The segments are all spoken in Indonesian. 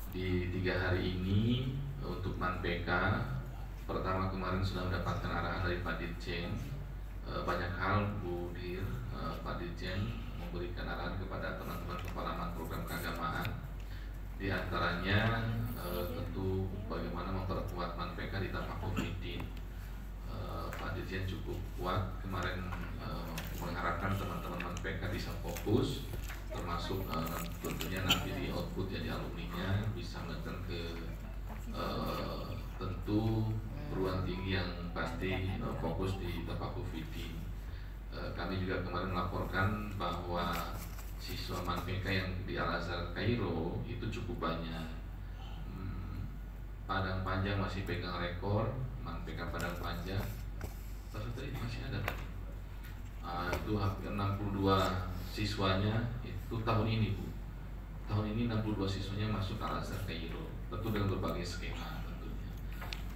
Di 3 hari ini untuk MANPK, pertama kemarin sudah mendapatkan arahan dari Pak Dirjen. Banyak hal Bu Dir, Pak Dirjen memberikan arahan kepada teman-teman kepala program keagamaan. Di antaranya tentu bagaimana memperkuat MANPK di Tapak Fitin. Pak Dirjen cukup kuat kemarin, mengharapkan teman-teman MANPK bisa fokus, termasuk tentunya nanti di output ya, di alumninya bisa menekan ke tentu perguruan tinggi yang pasti fokus di Tapak Fitin. Kami juga kemarin melaporkan bahwa siswa MANPK yang di Al-Azhar Kairo itu cukup banyak. Padang Panjang masih pegang rekor, MANPK Padang Panjang tadi masih ada tadi. Itu hampir 62 siswanya itu tahun ini Bu. Tahun ini 62 siswanya masuk Al-Azhar Kairo, tentu dengan berbagai skema tentunya.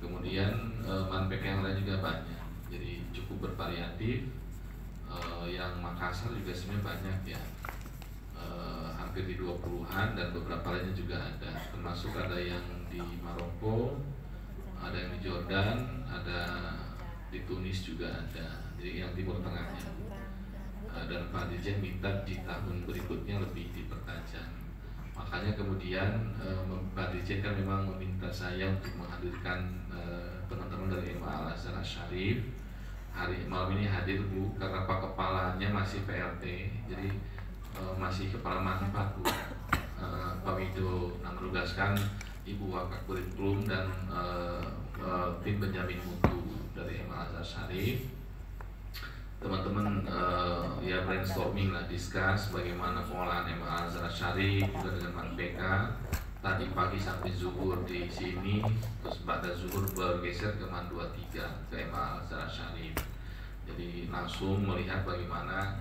Kemudian MANPK yang lain juga banyak, jadi cukup bervariatif. Yang Makassar juga sebenarnya banyak ya, hampir di 20-an, dan beberapa lainnya juga ada, termasuk ada yang di Maroko, ada yang di Jordan, ada di Tunis juga ada, jadi yang Timur Tengahnya. Dan Pak Dirjen minta di tahun berikutnya lebih dipertajam. Makanya kemudian Pak Dirjen kan memang meminta saya untuk menghadirkan teman-teman dari MA Al-Azhar Syarif. Hari malam ini hadir Bu, karena Pak Kepalanya masih PLT, jadi masih Kepala Manfaat Bu. Pak Wido menugaskan Ibu Wakak Kurikulum dan tim Benjamin Mutu dari MA Al-Azhar Syarif. Teman-teman ya brainstorming lah, discuss bagaimana pengolahan MA Al-Azhar Syarif juga dengan MANPK. Tadi pagi sampai zuhur di sini, terus pada zuhur bergeser ke MAN 23 ke MA Al-Azhar Syarif. Jadi langsung melihat bagaimana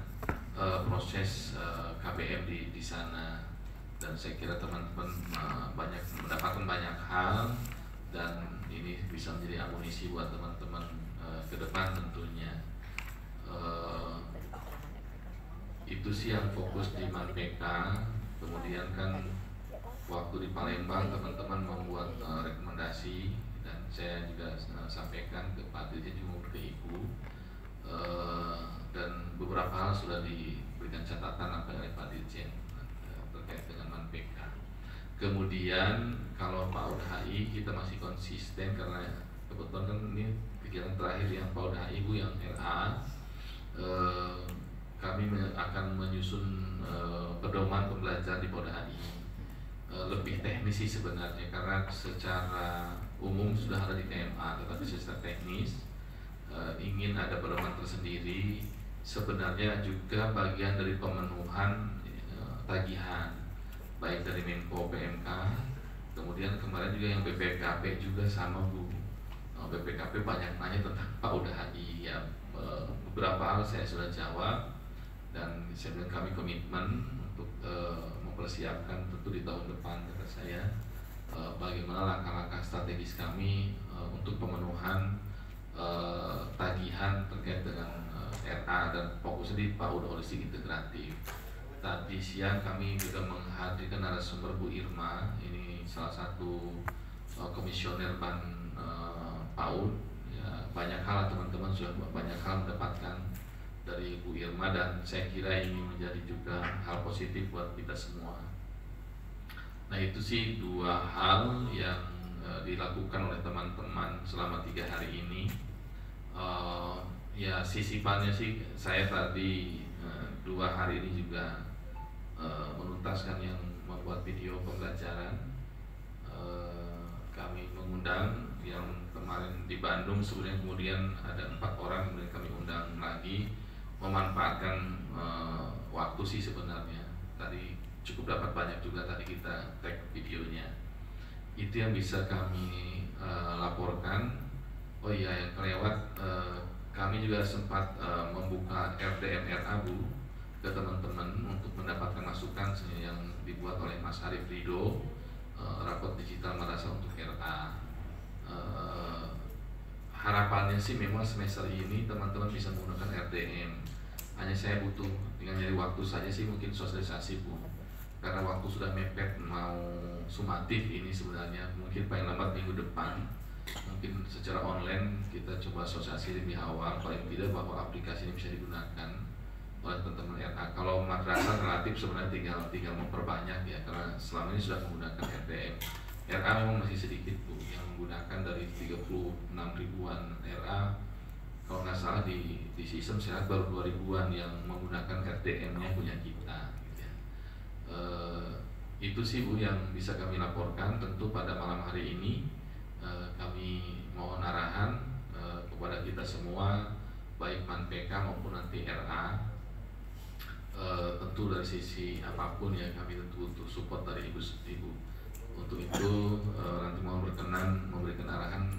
proses KBM di sana, dan saya kira teman-teman banyak mendapatkan banyak hal, dan ini bisa menjadi amunisi buat teman-teman ke depan tentunya. Itu sih yang fokus di MANPK. Kemudian kan waktu di Palembang teman-teman membuat rekomendasi, dan saya juga sampaikan ke Pak Dirjen juga ke Ibu, dan beberapa hal sudah diberikan catatan apa oleh Pak Dirjen terkait dengan MANPK. Kemudian kalau PAUD HI kita masih konsisten, karena kebetulan kan ini pikiran terakhir yang PAUD HI Bu, yang RA. Kami akan menyusun pedoman pembelajaran di PAUD HI. Lebih teknis sih sebenarnya, karena secara umum sudah ada di TMA, tetapi secara teknis ingin ada pedoman tersendiri. Sebenarnya juga bagian dari pemenuhan tagihan, baik dari Menko PMK, kemudian kemarin juga yang BPKP juga sama Bu. BPKP banyak nanya tentang PAUD HI ya, beberapa hal saya sudah jawab, dan saya bilang kami komitmen untuk mempersiapkan tentu di tahun depan, kata saya, bagaimana langkah-langkah strategis kami untuk pemenuhan tagihan terkait dengan RA, dan fokusnya di PAUD holistik integratif. Tadi siang kami juga menghadirkan narasumber Bu Irma, ini salah satu komisioner Ban PAUD ya. Banyak hal teman-teman sudah banyak hal mendapatkan dari Bu Irma, dan saya kira ini menjadi juga hal positif buat kita semua. Nah itu sih 2 hal yang dilakukan oleh teman-teman selama 3 hari ini. Ya sisipannya sih saya tadi 2 hari ini juga menuntaskan yang membuat video pembelajaran. Kami mengundang yang kemarin di Bandung, sebenarnya kemudian ada 4 orang, kemudian kami undang lagi, memanfaatkan waktu sih sebenarnya. Tadi cukup dapat banyak juga, tadi kita tag videonya. Itu yang bisa kami laporkan. Oh iya, yang kelewat, kami juga sempat membuka RDM RA Bu ke teman-teman untuk mendapatkan masukan yang dibuat oleh Mas Arif Rido, rapor digital madrasah untuk RA. Harapannya sih memang semester ini teman-teman bisa menggunakan RDM. Hanya saya butuh dengan nyari waktu saja sih, mungkin sosialisasi Bu. karena waktu sudah mepet mau sumatif ini sebenarnya mungkin paling lambat minggu depan mungkin secara online kita coba asosiasi lebih awal paling tidak bahwa aplikasi ini bisa digunakan oleh teman-teman RA. Kalau madrasah relatif sebenarnya tinggal memperbanyak ya, karena selama ini sudah menggunakan RDM. RA memang masih sedikit Bu yang menggunakan, dari 36 ribuan RA kalau nggak salah di sistem sehat baru 2000-an yang menggunakan RDM-nya punya kita gitu ya. Itu sih Bu yang bisa kami laporkan. Tentu pada malam hari ini kami mohon arahan kepada kita semua, baik ManPK maupun nanti RA, tentu dari sisi apapun ya kami tentu untuk support dari ibu. Untuk itu nanti mohon berkenan memberikan arahan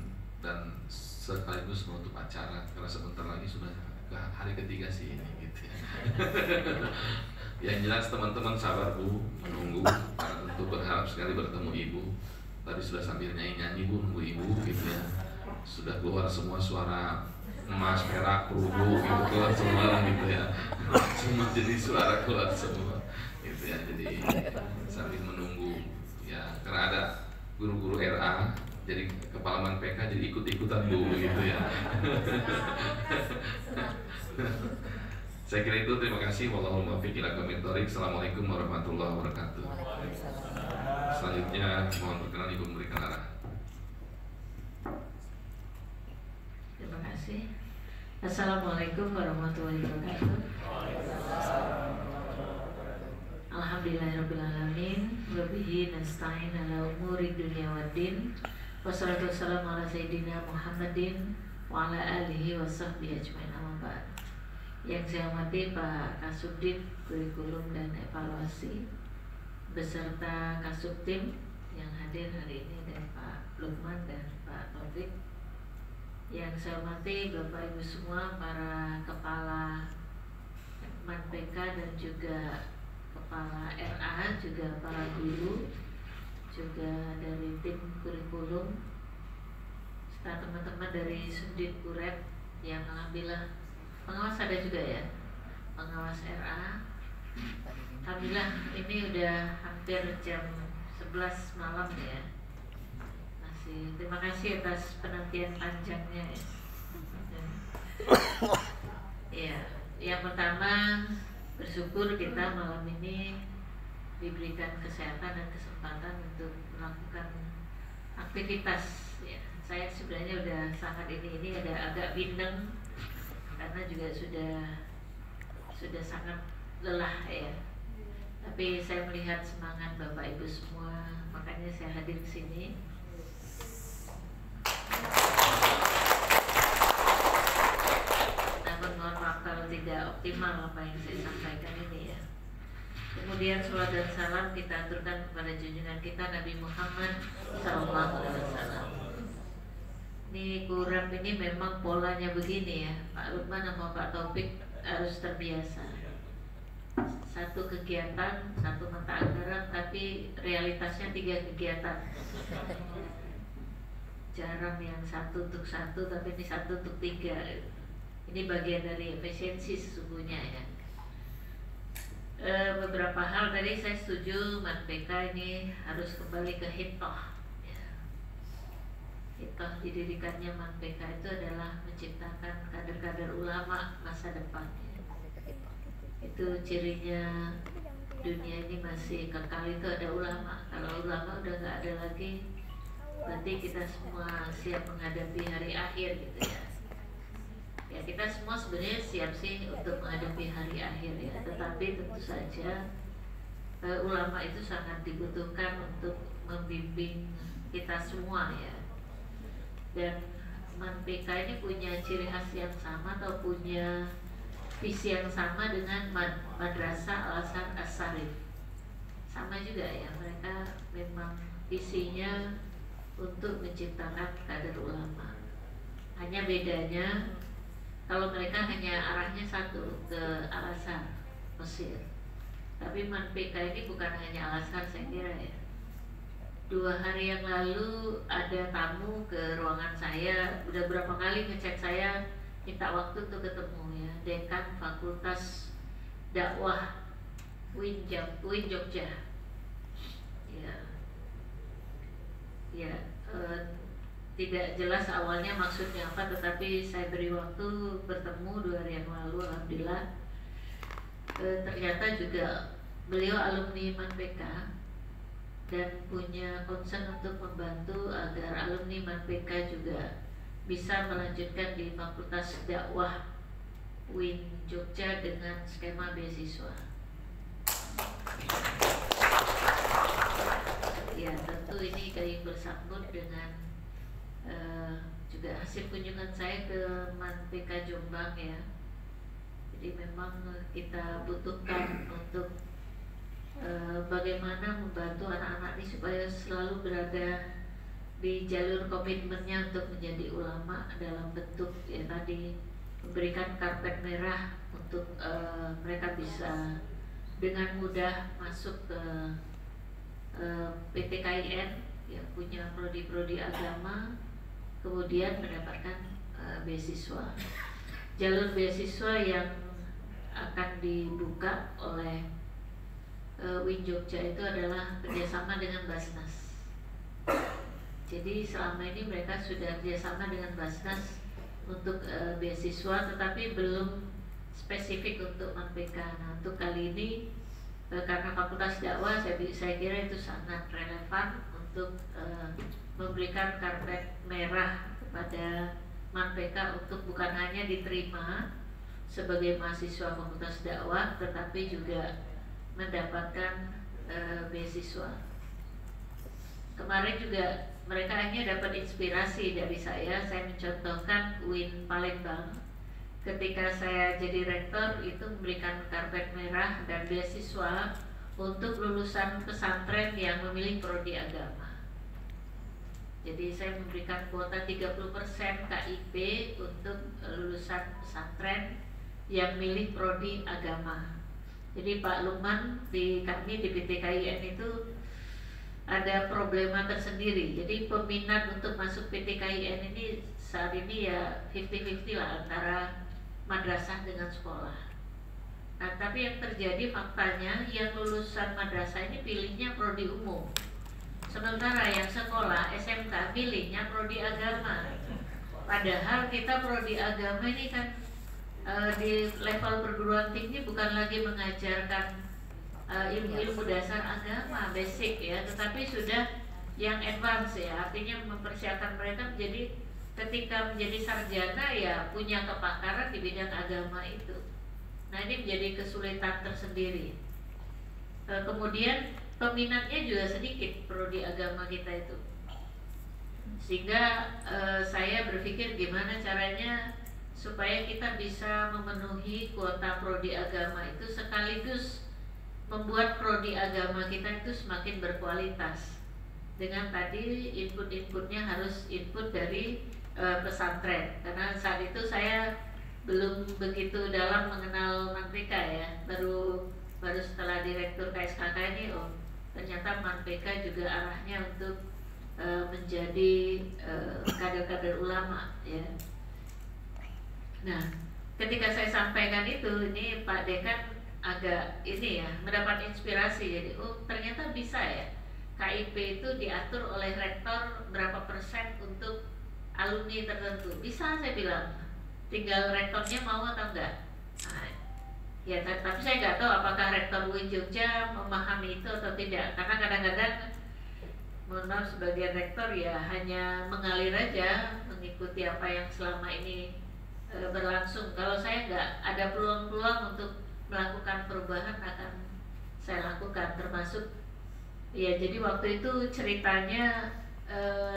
dan sekaligus menutup acara karena sebentar lagi sudah ke hari ketiga sih ini gitu ya. Yang jelas teman-teman sabar Bu, menunggu karena tentu berharap sekali bertemu Ibu. Tadi sudah sambil nyanyi-nyanyi Bu, nunggu Ibu gitu ya. Sudah keluar semua suara emas, perak, perunggu gitu keluar semua gitu ya. Semua jadi suara keluar semua gitu ya. Jadi sambil menunggu ya, karena ada guru-guru RA jadi kepala ManPK jadi ikut-ikutan Bu gitu ya. Saya kira itu, terima kasih. Wallahul muwaffiq ila aqwamit thoriq. Assalamualaikum warahmatullahi wabarakatuh. Selanjutnya mohon berkenan Ibu memberikan arah. Terima kasih. Assalamualaikum warahmatullahi wabarakatuh. Alhamdulillahirabbil alamin wa bihi nasta'in ala umuri dunya waddin. Wassalatu wassalamu ala sayyidina Muhammadin wa ala alihi wa sahbihi ajmain. Amma ba'd. Yang saya hormati Pak Kasubdit Kurikulum dan Evaluasi beserta Kasubtim yang hadir hari ini, dan Pak Lukman dan Pak Taufik. Yang saya hormati Bapak Ibu semua, para kepala ManPK dan juga kepala RA, juga para guru, juga dari tim kurikulum, serta teman-teman dari Subdit Kurep yang alhamdulillah pengawas ada juga ya, pengawas RA. Alhamdulillah ini udah hampir jam 11 malam ya. Masih terima kasih atas penantian panjangnya ya. Ya, yang pertama bersyukur kita malam ini diberikan kesehatan dan kesempatan untuk melakukan aktivitas ya. Saya sebenarnya udah sangat ini ada agak bindeng karena juga sudah sangat lelah ya. Tapi saya melihat semangat Bapak Ibu semua, makanya saya hadir di sini. Namun mohon maaf kalau tidak optimal apa yang saya sampaikan ini ya. Kemudian salat dan salam kita aturkan kepada junjungan kita Nabi Muhammad SAW. Ini kurang ini memang polanya begini ya, Pak Lukman sama Pak Taufik harus terbiasa. Satu kegiatan, satu mata anggaran, tapi realitasnya 3 kegiatan. Jarang yang satu untuk satu, tapi ini satu untuk 3. Ini bagian dari efisiensi sesungguhnya ya. Beberapa hal tadi saya setuju, ManPK ini harus kembali ke hitoh. Hitoh didirikannya ManPK itu adalah menciptakan kader-kader ulama masa depan. Itu cirinya dunia ini masih kekal, itu ada ulama. Kalau ulama udah nggak ada lagi, berarti kita semua siap menghadapi hari akhir gitu ya. Ya kita semua sebenarnya siap sih untuk menghadapi hari akhir ya. Tetapi tentu saja ulama itu sangat dibutuhkan untuk membimbing kita semua ya. Dan ManPK ini punya ciri khas yang sama atau punya visi yang sama dengan Madrasah Al-Azhar As-Sarif. Sama juga ya, mereka memang visinya untuk menciptakan kader ulama. Hanya bedanya kalau mereka hanya arahnya satu ke Al-Azhar Mesir. Tapi ManPK ini bukan hanya Al-Azhar saya kira ya. 2 hari yang lalu ada tamu ke ruangan saya, udah berapa kali ngecek saya, minta waktu untuk ketemu ya, Dekan Fakultas Dakwah UIN Jogja. ya, ya tidak jelas awalnya maksudnya apa, tetapi saya beri waktu bertemu 2 hari yang lalu, alhamdulillah. Ternyata juga beliau alumni MANPK dan punya concern untuk membantu agar alumni MANPK juga bisa melanjutkan di Fakultas Dakwah UIN Jogja dengan skema beasiswa. Ya, tentu ini kayak bersangkut dengan juga hasil kunjungan saya ke MANPK Jombang ya. Jadi memang kita butuhkan untuk bagaimana membantu anak-anak ini supaya selalu berada di jalur komitmennya untuk menjadi ulama dalam bentuk ya tadi memberikan karpet merah untuk mereka bisa dengan mudah masuk ke PTKIN yang punya prodi-prodi agama, kemudian mendapatkan beasiswa. Jalur beasiswa yang akan dibuka oleh UIN Jogja itu adalah kerjasama dengan Basnas. Jadi selama ini mereka sudah kerjasama dengan Basnas untuk beasiswa, tetapi belum spesifik untuk MANPK. Nah, untuk kali ini karena Fakultas Dakwah, saya kira itu sangat relevan untuk memberikan karpet merah kepada MANPK untuk bukan hanya diterima sebagai mahasiswa Fakultas Dakwah, tetapi juga mendapatkan beasiswa. Kemarin juga mereka hanya dapat inspirasi dari saya mencontohkan UIN Palembang. Ketika saya jadi rektor itu memberikan karpet merah dan beasiswa untuk lulusan pesantren yang memilih prodi agama. Jadi saya memberikan kuota 30% KIP untuk lulusan pesantren yang milih prodi agama. Jadi Pak Luman di kami di PTKIN itu ada problema tersendiri. Jadi peminat untuk masuk PTKIN ini saat ini ya 50-50 lah antara madrasah dengan sekolah. Nah, tapi yang terjadi faktanya yang lulusan madrasah ini pilihnya prodi umum, sementara yang sekolah SMK pilihnya prodi agama. Padahal kita prodi agama ini kan di level perguruan tinggi bukan lagi mengajarkan ilmu-ilmu dasar agama basic ya, tetapi sudah yang advance ya, artinya mempersiapkan mereka menjadi ketika menjadi sarjana ya punya kepakaran di bidang agama itu. Nah, ini menjadi kesulitan tersendiri. Kemudian peminatnya juga sedikit prodi agama kita itu, sehingga saya berpikir gimana caranya supaya kita bisa memenuhi kuota prodi agama itu sekaligus membuat prodi agama kita itu semakin berkualitas. Dengan tadi input-inputnya harus input dari pesantren, karena saat itu saya belum begitu dalam mengenal MANPK ya, baru setelah direktur KSKK ini ternyata MANPK juga arahnya untuk menjadi kader-kader ulama ya. Nah, ketika saya sampaikan itu, ini Pak Dekan agak ini ya mendapat inspirasi. Jadi ternyata bisa ya KIP itu diatur oleh rektor berapa persen untuk alumni tertentu. Bisa, saya bilang, tinggal rektornya mau atau enggak. Nah, ya tapi saya nggak tahu apakah rektor UIN Jogja memahami itu atau tidak, karena kadang-kadang mohon maaf sebagai rektor ya hanya mengalir aja mengikuti apa yang selama ini berlangsung. Kalau saya nggak ada peluang-peluang untuk melakukan perubahan akan saya lakukan, termasuk ya jadi waktu itu ceritanya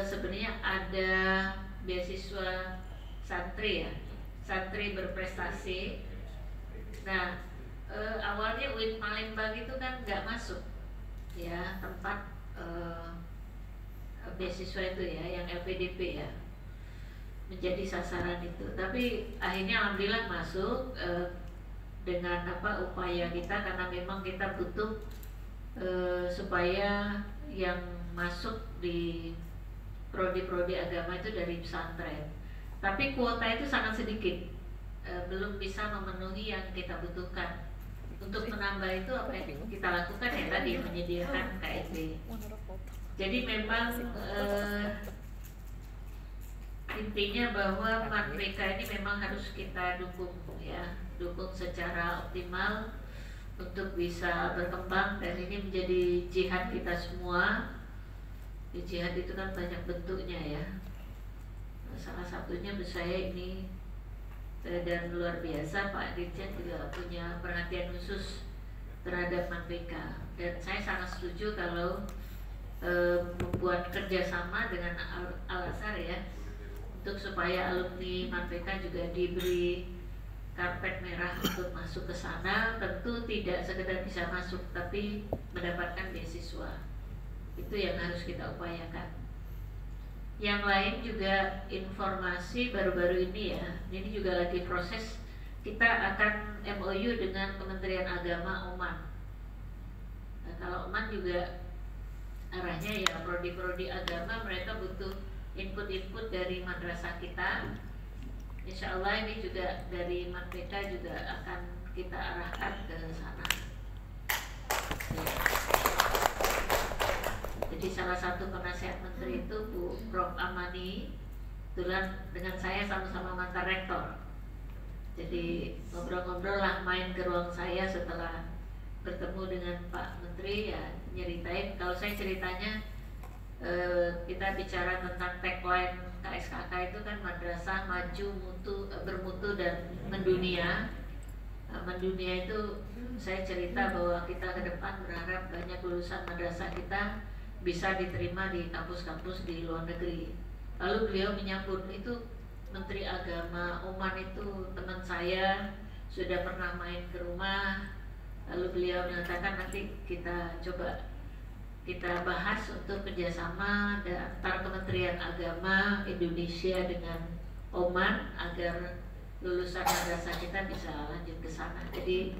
sebenarnya ada beasiswa santri ya, santri berprestasi. Nah awalnya UIN Palembang itu kan nggak masuk ya tempat beasiswa itu ya yang LPDP ya menjadi sasaran itu, tapi akhirnya alhamdulillah masuk dengan upaya kita, karena memang kita butuh supaya yang masuk di prodi-prodi agama itu dari pesantren, tapi kuota itu sangat sedikit, belum bisa memenuhi yang kita butuhkan. untuk menambah itu apa yang kita lakukan ya tadi menyediakan KIP. Jadi memang intinya bahwa MANPK ini memang harus kita dukung ya, dukung secara optimal untuk bisa berkembang, dan ini menjadi jihad kita semua. Jihad itu kan banyak bentuknya ya. Salah satunya menurut saya ini, dan luar biasa Pak Dirjen juga punya perhatian khusus terhadap MANPK, dan saya sangat setuju kalau membuat kerjasama dengan Al-Azhar ya, untuk supaya alumni MANPK juga diberi karpet merah untuk masuk ke sana. Tentu tidak sekedar bisa masuk, tapi mendapatkan beasiswa. Itu yang harus kita upayakan. Yang lain juga informasi baru-baru ini ya, ini juga lagi proses. Kita akan MOU dengan Kementerian Agama Oman. Nah, kalau Oman juga arahnya ya prodi-prodi agama, mereka butuh input-input dari madrasah kita. Insya Allah ini juga dari MANPK juga akan kita arahkan ke sana ya. Jadi salah satu penasihat menteri itu Bu Prof Amani, kebetulan dengan saya sama-sama mantan rektor. Jadi ngobrol-ngobrol lah, main ke ruang saya setelah bertemu dengan Pak Menteri ya, nyeritain. Kalau saya ceritanya kita bicara tentang tagline KSKK itu kan madrasah maju, mutu, bermutu dan mendunia. Mendunia itu saya cerita bahwa kita ke depan berharap banyak lulusan madrasah kita bisa diterima di kampus-kampus di luar negeri. Lalu beliau menyambut, itu Menteri Agama Oman itu teman saya, sudah pernah main ke rumah. Lalu beliau mengatakan nanti kita coba kita bahas untuk kerjasama antar Kementerian Agama Indonesia dengan Oman agar lulusan madrasah kita bisa lanjut ke sana. Jadi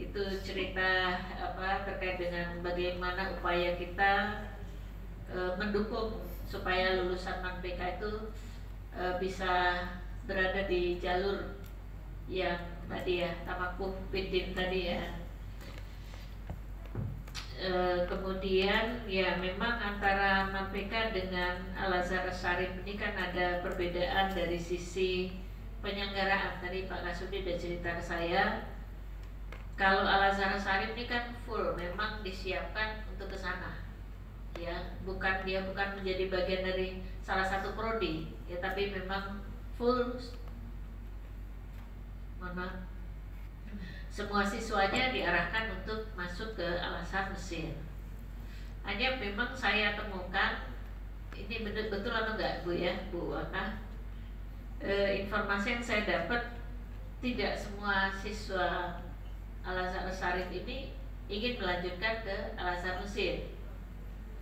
itu cerita apa terkait dengan bagaimana upaya kita mendukung supaya lulusan MANPK itu bisa berada di jalur yang tadi ya, tamakuh fiddin tadi ya. Kemudian ya memang antara MANPK dengan Al-Azhar Syarif ini kan ada perbedaan dari sisi penyelenggaraan. Tadi Pak Kasudi sudah cerita ke saya, kalau Al-Azhar Syarif ini kan full memang disiapkan untuk ke sana ya, dia bukan menjadi bagian dari salah satu prodi ya, tapi memang full semua siswanya diarahkan untuk masuk ke Al-Azhar Mesir. Hanya memang saya temukan ini betul atau enggak Bu ya, Bu Waka, informasi yang saya dapat tidak semua siswa Al-Azhar Syarif ini ingin melanjutkan ke Al-Azhar Mesir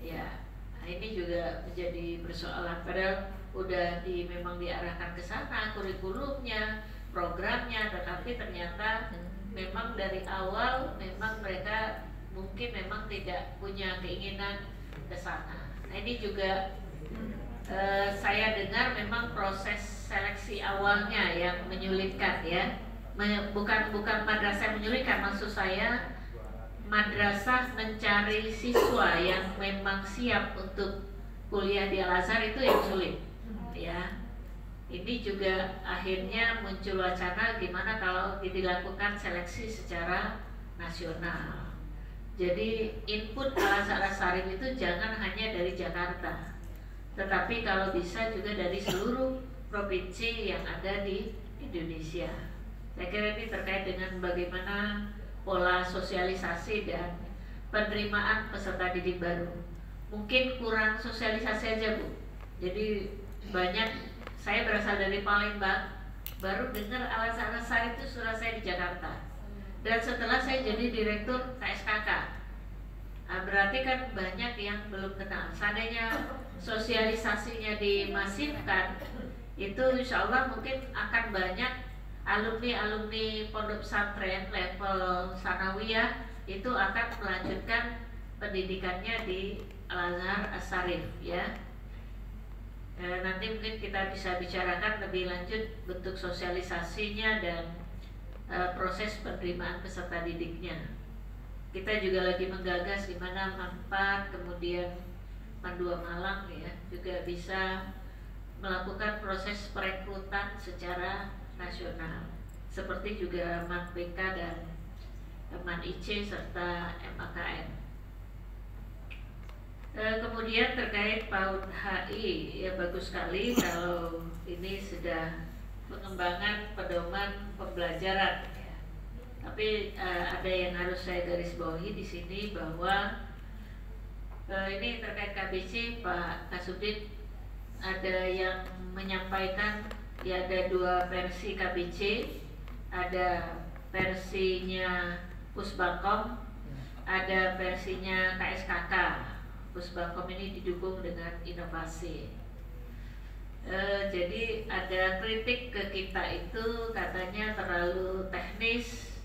ya. Nah, ini juga menjadi persoalan, padahal udah memang diarahkan ke sana kurikulumnya, programnya, tetapi ternyata memang dari awal memang mereka mungkin memang tidak punya keinginan ke sana. Nah, ini juga saya dengar memang proses seleksi awalnya yang menyulitkan ya. Bukan madrasah yang menyulitkan, maksud saya madrasah mencari siswa yang memang siap untuk kuliah di Al-Azhar itu yang sulit ya. Ini juga akhirnya muncul wacana gimana kalau dilakukan seleksi secara nasional. Jadi input Al-Azhar Syarif itu jangan hanya dari Jakarta, tetapi kalau bisa juga dari seluruh provinsi yang ada di Indonesia. Saya kira ini terkait dengan bagaimana pola sosialisasi dan penerimaan peserta didik baru. Mungkin kurang sosialisasi aja Bu. Jadi banyak, saya berasal dari Palembang, baru dengar Al-Azhar Syarif itu surat saya di Jakarta. Dan setelah saya jadi direktur KSKK, nah, berarti kan banyak yang belum kenal. Seandainya sosialisasinya dimasifkan, itu insya Allah mungkin akan banyak alumni-alumni pondok pesantren level sanawiyah itu akan melanjutkan pendidikannya di Al-Azhar Syarif ya. Nanti mungkin kita bisa bicarakan lebih lanjut bentuk sosialisasinya dan proses penerimaan peserta didiknya. Kita juga lagi menggagas di mana MAN 4 kemudian MAN 2 Malang ya juga bisa melakukan proses perekrutan secara nasional, seperti juga MAN PK dan MAN IC serta MAKN. Kemudian terkait PAUD HI, ya bagus sekali kalau ini sudah pengembangan pedoman pembelajaran. Ya. Tapi ada yang harus saya garis bawahi di sini bahwa ini terkait KBC, Pak Kasudin ada yang menyampaikan ya ada 2 versi KBC, ada versinya Pusbakom, ada versinya KSKK. Pusbakom ini didukung dengan inovasi. Jadi ada kritik ke kita itu katanya terlalu teknis,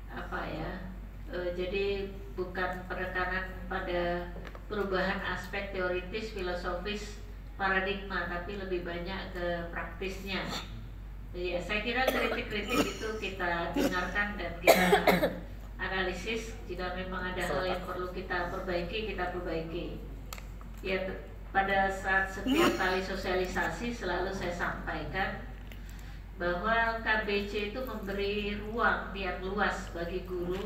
apa ya? Jadi bukan penekanan pada perubahan aspek teoritis, filosofis, paradigma, tapi lebih banyak ke praktisnya. Ya, saya kira kritik-kritik itu kita dengarkan dan kita analisis. Jika memang ada hal yang perlu kita perbaiki, kita perbaiki. Ya, pada saat setiap kali sosialisasi selalu saya sampaikan bahwa KBC itu memberi ruang yang luas bagi guru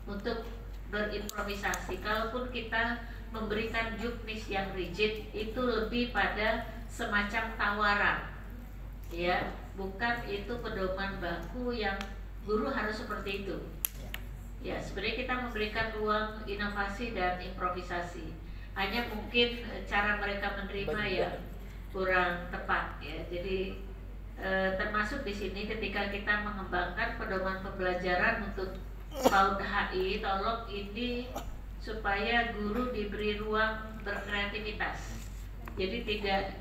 untuk berimprovisasi. Kalaupun kita memberikan juknis yang rigid, itu lebih pada semacam tawaran, ya, bukan itu pedoman baku yang guru harus seperti itu. Ya, sebenarnya kita memberikan ruang inovasi dan improvisasi. Hanya mungkin cara mereka menerima ya kurang tepat ya. Jadi termasuk di sini ketika kita mengembangkan pedoman pembelajaran untuk PAUD HI, tolong ini supaya guru diberi ruang berkreativitas. Jadi tidak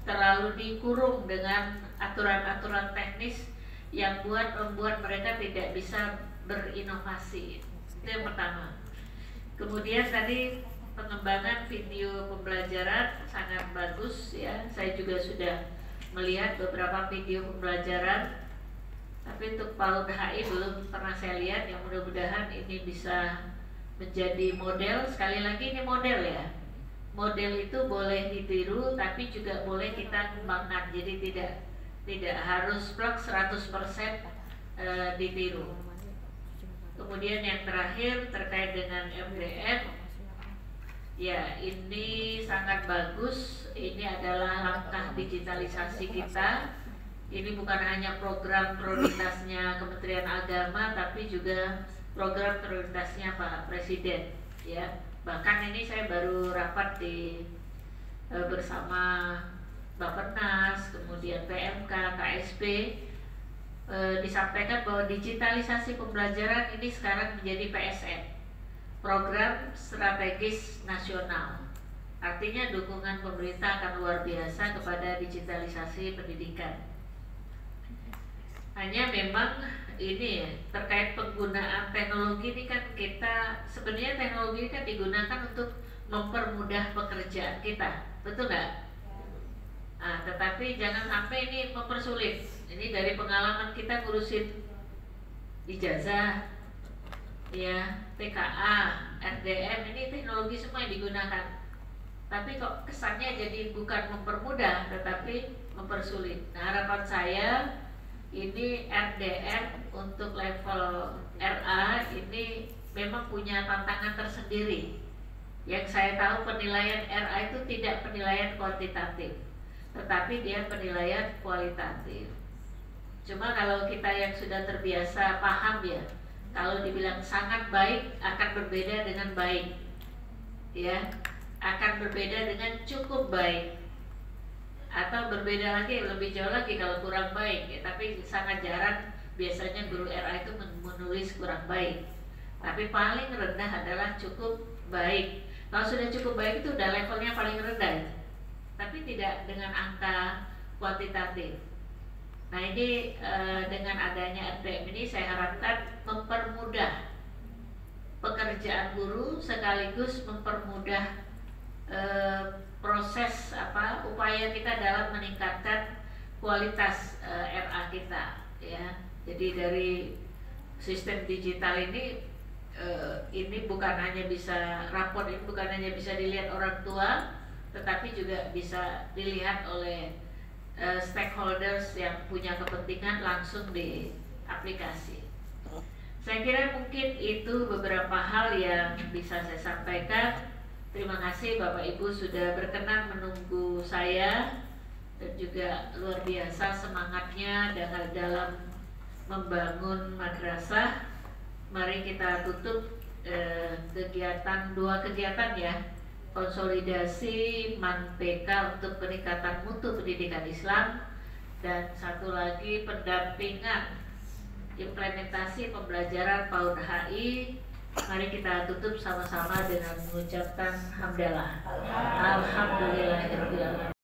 terlalu dikurung dengan aturan-aturan teknis yang membuat mereka tidak bisa berinovasi. Itu yang pertama. Kemudian tadi pengembangan video pembelajaran sangat bagus ya. Saya juga sudah melihat beberapa video pembelajaran, tapi untuk PAUD HI belum pernah saya lihat. Yang mudah-mudahan ini bisa menjadi model. Sekali lagi ini model ya. Model itu boleh ditiru tapi juga boleh kita kembangkan. Jadi tidak harus plug 100% ditiru. Kemudian yang terakhir terkait dengan MDM, ya ini sangat bagus. Ini adalah langkah digitalisasi kita. Ini bukan hanya program prioritasnya Kementerian Agama, tapi juga program prioritasnya Pak Presiden. Ya, bahkan ini saya baru rapat bersama Bappenas, kemudian PMK, KSP. Disampaikan bahwa digitalisasi pembelajaran ini sekarang menjadi PSN, Program Strategis Nasional. Artinya dukungan pemerintah akan luar biasa kepada digitalisasi pendidikan. Hanya memang ini ya, terkait penggunaan teknologi ini kan kita sebenarnya teknologi ini kan digunakan untuk mempermudah pekerjaan kita, betul nggak? Nah, tetapi jangan sampai ini mempersulit. Ini dari pengalaman kita ngurusin ijazah, ya, TKA, RDM, ini teknologi semua yang digunakan. Tapi kok kesannya jadi bukan mempermudah, tetapi mempersulit. Nah, harapan saya ini RDM untuk level RA ini memang punya tantangan tersendiri. Yang saya tahu penilaian RA itu tidak penilaian kuantitatif, tetapi dia penilaian kualitatif. Cuma kalau kita yang sudah terbiasa paham ya, kalau dibilang sangat baik akan berbeda dengan baik, ya, akan berbeda dengan cukup baik, atau berbeda lagi lebih jauh lagi kalau kurang baik ya. Tapi sangat jarang biasanya guru RA itu menulis kurang baik, tapi paling rendah adalah cukup baik. Kalau sudah cukup baik itu udah levelnya paling rendah, tapi tidak dengan angka kuantitatif. Nah ini dengan adanya RDM ini saya harapkan mempermudah pekerjaan guru sekaligus mempermudah proses upaya kita dalam meningkatkan kualitas RA kita ya. Jadi dari sistem digital ini bukan hanya bisa rapor, ini bukan hanya bisa dilihat orang tua, tetapi juga bisa dilihat oleh stakeholders yang punya kepentingan langsung di aplikasi. Saya kira mungkin itu beberapa hal yang bisa saya sampaikan. Terima kasih Bapak Ibu sudah berkenan menunggu saya, dan juga luar biasa semangatnya dalam membangun madrasah. Mari kita tutup dua kegiatan ya, konsolidasi MAN-PK untuk peningkatan mutu pendidikan Islam, dan satu lagi pendampingan implementasi pembelajaran PAUD HI. Mari kita tutup sama-sama dengan mengucapkan hamdalah. Alhamdulillahirobbilalamin.